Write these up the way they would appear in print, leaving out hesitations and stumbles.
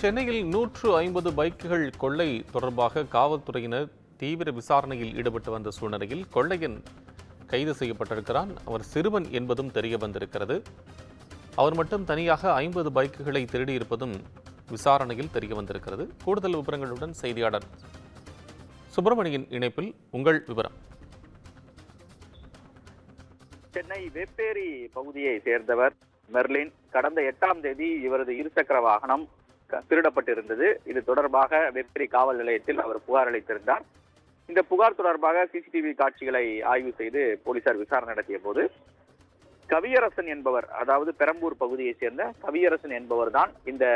சென்னையில் 150 பைக்குகள் கொள்ளை தொடர்பாக காவல்துறையினர் தீவிர விசாரணையில் ஈடுபட்டு வந்த சூழ்நிலையில் கொள்ளையன் கைது செய்யப்பட்டிருக்கிறான். அவர் சிறுவன் என்பதும் தெரிய வந்திருக்கிறது. அவர் மட்டும் தனியாக 50 பைக்குகளை திருடியிருப்பதும் விசாரணையில் தெரிய வந்திருக்கிறது. கூடுதல் விவரங்களுடன் செய்தியாளர் சுப்பிரமணியன் இணைப்பில். உங்கள் விவரம். சென்னை வேப்பேரி பகுதியை சேர்ந்தவர் மெர்லின். கடந்த 8ஆம் தேதி இவரது இருசக்கர வாகனம் திருடப்பட்டிருந்தது. இது தொடர்பாக வேப்பேரி காவல் நிலையத்தில் அவர் புகார் அளித்திருந்தார். இந்த புகார் தொடர்பாக சிசிடிவி காட்சிகளை ஆய்வு செய்து போலீசார் விசாரணை நடத்திய போது கவியரசன் என்பவர், அதாவது பெரம்பூர் பகுதியை சேர்ந்த கவியரசன் என்பவர் தான் இந்த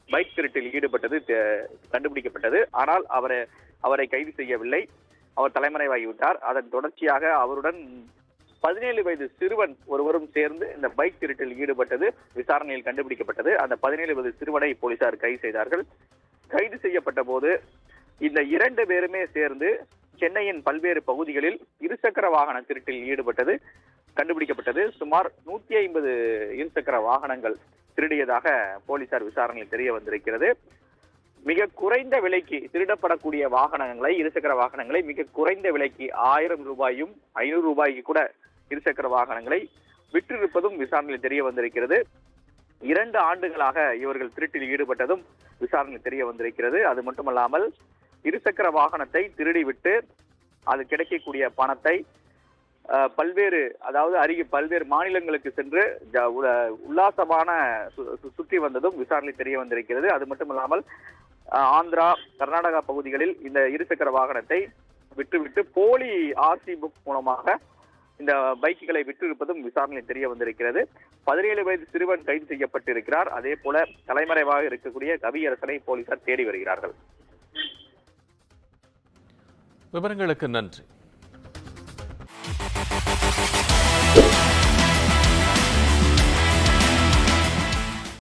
பைக் திருட்டில் ஈடுபட்டது கண்டுபிடிக்கப்பட்டது. ஆனால் அவரை கைது செய்யவில்லை. அவர் தலைமறைவாகிவிட்டார். அதன் தொடர்ச்சியாக அவருடன் 17 வயது சிறுவன் ஒருவரும் சேர்ந்து இந்த பைக் திருட்டில் ஈடுபட்டது விசாரணையில் கண்டுபிடிக்கப்பட்டது. அந்த 17 வயது சிறுவனை போலீசார் கைது செய்தார்கள். கைது செய்யப்பட்ட போது இந்த 2 பேருமே சேர்ந்து சென்னையின் பல்வேறு பகுதிகளில் இருசக்கர வாகன திருட்டில் ஈடுபட்டது கண்டுபிடிக்கப்பட்டது. சுமார் 150 இருசக்கர வாகனங்கள் திருடியதாக போலீசார் விசாரணையில் தெரிய வந்திருக்கிறது. மிக குறைந்த விலைக்கு திருடப்படக்கூடிய வாகனங்களை, இருசக்கர வாகனங்களை மிக குறைந்த விலைக்கு 1000 ரூபாயும் 500 ரூபாய்க்கு கூட இருசக்கர வாகனங்களை விற்றிருப்பதும் விசாரணையில் தெரிய வந்திருக்கிறது. 2 ஆண்டுகளாக இவர்கள் திருட்டில் ஈடுபட்டதும் விசாரணையில் தெரிய வந்திருக்கிறது. அது மட்டுமல்லாமல் இருசக்கர வாகனத்தை திருடிவிட்டு அது கிடைக்கக்கூடிய பணத்தை பல்வேறு மாநிலங்களுக்கு சென்று உல்லாசமான சுற்றி வந்ததும் விசாரணையில் தெரிய வந்திருக்கிறது. அது மட்டுமல்லாமல் ஆந்திரா, கர்நாடகா பகுதிகளில் இந்த இருசக்கர வாகனத்தை விட்டுவிட்டு போலி ஆர்சி புக் மூலமாக இந்த பைக்குகளை விற்றிருப்பதும் விசாரணையில் தெரிய வந்திருக்கிறது. 17 வயது சிறுவன் கைது செய்யப்பட்டிருக்கிறார். அதே போல தலைமறைவாக இருக்கக்கூடிய கவியரசனை போலீசார் தேடி வருகிறார்கள். விவரங்களுக்கு நன்றி.